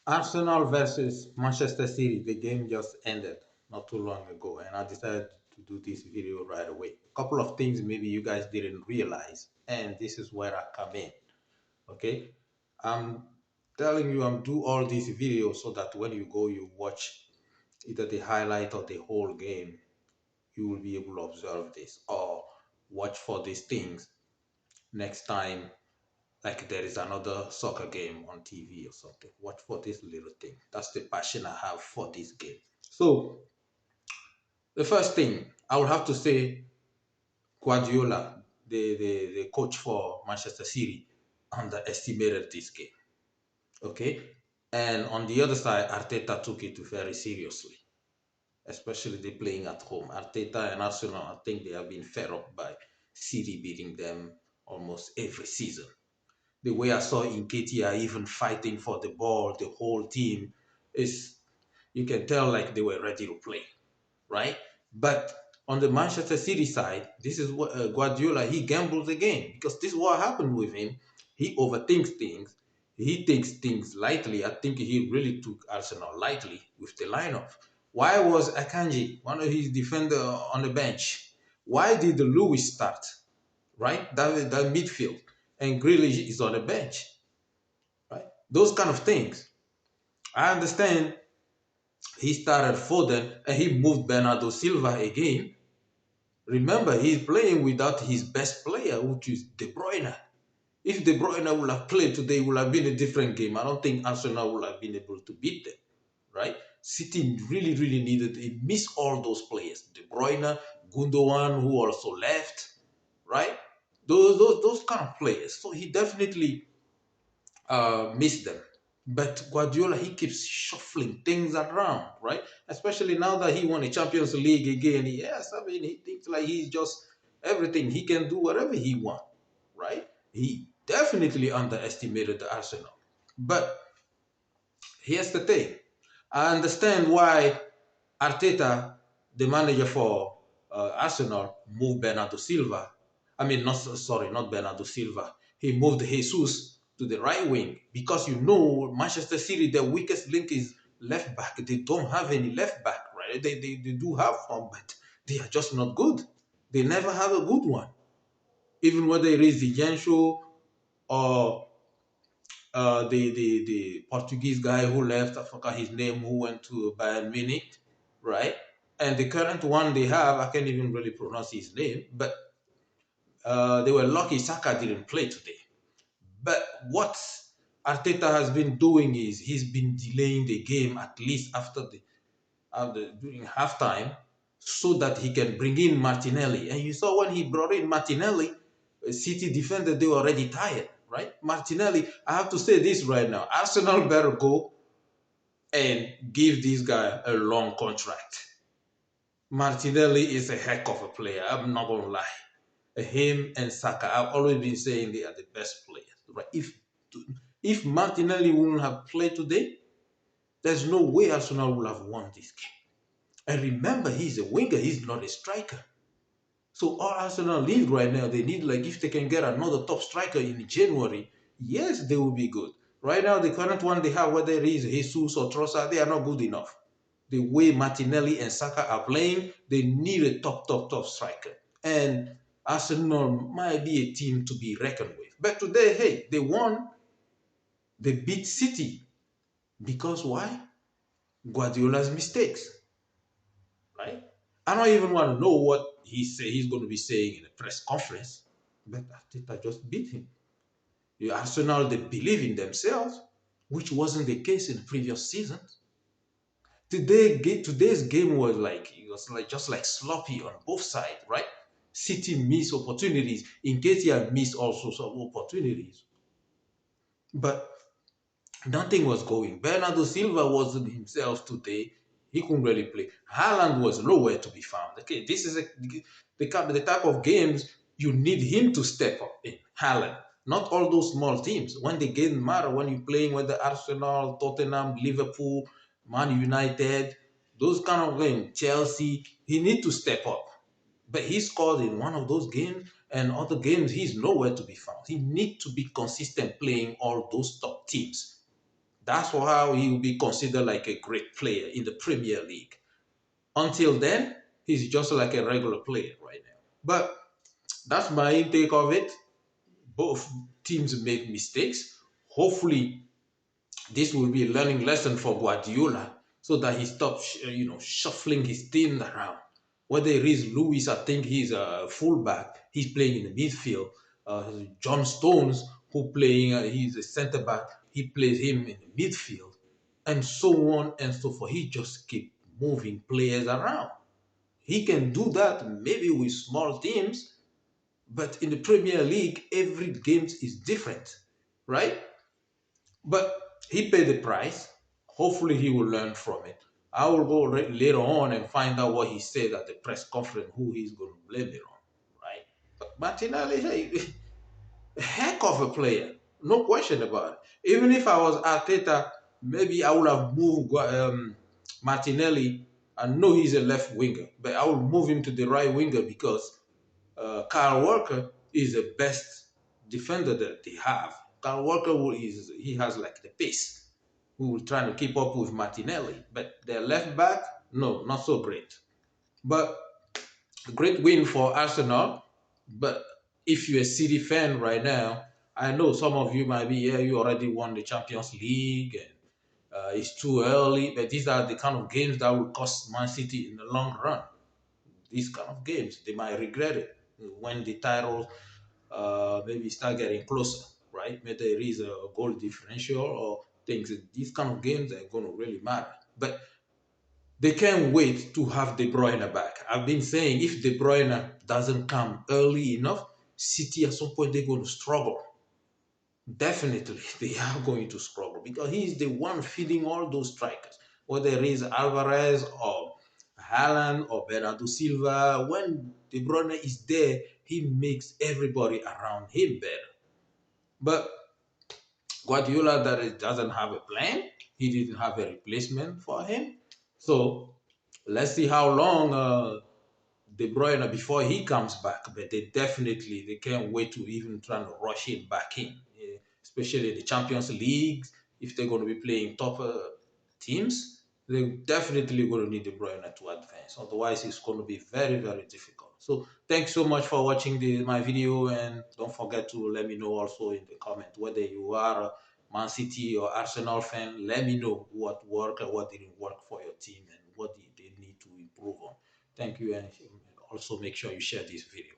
Arsenal versus Manchester City, the game just ended not too long ago, and I decided to do this video right away. A couple of things maybe you guys didn't realize, and this is where I come in. Okay, I'm telling you, I'm do all these videos so that when you go, you watch either the highlight or the whole game, you will be able to observe this or watch for these things next time, like there is another soccer game on TV or something. Watch for this little thing. That's the passion I have for this game. So the first thing I would have to say, Guardiola, the coach for Manchester City, underestimated this game. Okay, and on the other side, Arteta took it very seriously, especially they playing at home. Arteta and Arsenal, I think they have been fed up by City beating them almost every season. The way I saw Nketiah even fighting for the ball, the whole team is, you can tell like they were ready to play, right? But on the Manchester City side, this is what Guardiola, he gambles again because this is what happened with him. He overthinks things. He takes things lightly. I think he really took Arsenal lightly with the lineup. Why was Akanji, one of his defender, on the bench? Why did the Lewis start? Right? That midfield. And Grealish is on the bench. Right? Those kind of things. I understand he started Foden and he moved Bernardo Silva again. Remember, he's playing without his best player, which is De Bruyne. If De Bruyne would have played today, it would have been a different game. I don't think Arsenal would have been able to beat them, right? City really, really needed, he missed all those players. De Bruyne, Gundogan, who also left, right? Those kind of players. So he definitely missed them. But Guardiola, he keeps shuffling things around, right? Especially now that he won a Champions League again. Yes, I mean, he thinks like he's just everything. He can do whatever he wants, right? He definitely underestimated the Arsenal. But here's the thing. I understand why Arteta, the manager for Arsenal, moved Bernardo Silva. I mean, not sorry, not Bernardo Silva. He moved Jesus to the right wing because you know Manchester City, their weakest link is left back. They don't have any left back, right? They do have one, but they are just not good. They never have a good one. Even whether it is Zigencio or the Portuguese guy who left, I forgot his name, who went to Bayern Munich, right? And the current one they have, I can't even really pronounce his name, but they were lucky Saka didn't play today. But what Arteta has been doing is he's been delaying the game at least after during halftime so that he can bring in Martinelli. And you saw when he brought in Martinelli, City defender, they were already tired, right? Martinelli, I have to say this right now. Arsenal better go and give this guy a long contract. Martinelli is a heck of a player. I'm not going to lie. Him and Saka, I've always been saying they are the best players, right? If Martinelli wouldn't have played today, there's no way Arsenal would have won this game. And remember, he's a winger, he's not a striker. So all Arsenal need right now, they need, like, if they can get another top striker in January, yes, they will be good. Right now, the current one they have, whether it is Jesus or Trossard, they are not good enough. The way Martinelli and Saka are playing, they need a top striker. And Arsenal might be a team to be reckoned with. But today, hey, they won. They beat City. Because why? Guardiola's mistakes, right? I don't even want to know what he's going to be saying in a press conference. But Arteta just beat him. The Arsenal, they believe in themselves, which wasn't the case in previous seasons. Today's game was like, it was like just like sloppy on both sides, right? City missed opportunities. Nketiah missed also some opportunities, but nothing was going. Bernardo Silva wasn't himself today. He couldn't really play. Haaland was nowhere to be found. Okay, this is the type of games you need him to step up in. Haaland, not all those small teams. When the game matter, when you're playing with the Arsenal, Tottenham, Liverpool, Man United, those kind of games, Chelsea, he need to step up. But he scored in one of those games, and other games he's nowhere to be found. He need to be consistent playing all those top teams. That's how he will be considered like a great player in the Premier League. Until then, he's just like a regular player right now. But that's my intake of it. Both teams make mistakes. Hopefully, this will be a learning lesson for Guardiola so that he stops, shuffling his team around. Whether it is Luis, I think he's a fullback. He's playing in the midfield. John Stones, who playing, he's a centre back. He plays him in the midfield, and so on and so forth. He just keep moving players around. He can do that maybe with small teams, but in the Premier League, every game is different, right? But he paid the price. Hopefully, he will learn from it. I will go later on and find out what he said at the press conference, who he's going to blame it on, right? But Martinelli, hey, heck of a player, no question about it. Even if I was Arteta, maybe I would have moved Martinelli. I know he's a left winger, but I would move him to the right winger because Kyle Walker is the best defender that they have. Kyle Walker he has like the pace. Who will try to keep up with Martinelli, but their left back, no, not so great. But a great win for Arsenal. But if you're a City fan right now, I know some of you might be, yeah, you already won the Champions League and it's too early. But these are the kind of games that will cost Man City in the long run. These kind of games, they might regret it when the title maybe start getting closer, right? Whether there is a goal differential or things. These kind of games are going to really matter. But they can't wait to have De Bruyne back. I've been saying if De Bruyne doesn't come early enough, City at some point they're going to struggle. Definitely, they are going to struggle because he's the one feeding all those strikers, whether it is Alvarez or Haaland or Bernardo Silva. When De Bruyne is there, he makes everybody around him better. But Guardiola that doesn't have a plan. He didn't have a replacement for him. So let's see how long De Bruyne before he comes back. But they can't wait to even try to rush him back in, especially the Champions League. If they're going to be playing top teams, they're definitely going to need De Bruyne to advance. Otherwise, it's going to be very, very difficult. So thanks so much for watching my video, and don't forget to let me know also in the comment whether you are a Man City or Arsenal fan. Let me know what worked and what didn't work for your team and what they need to improve on. Thank you, and also make sure you share this video.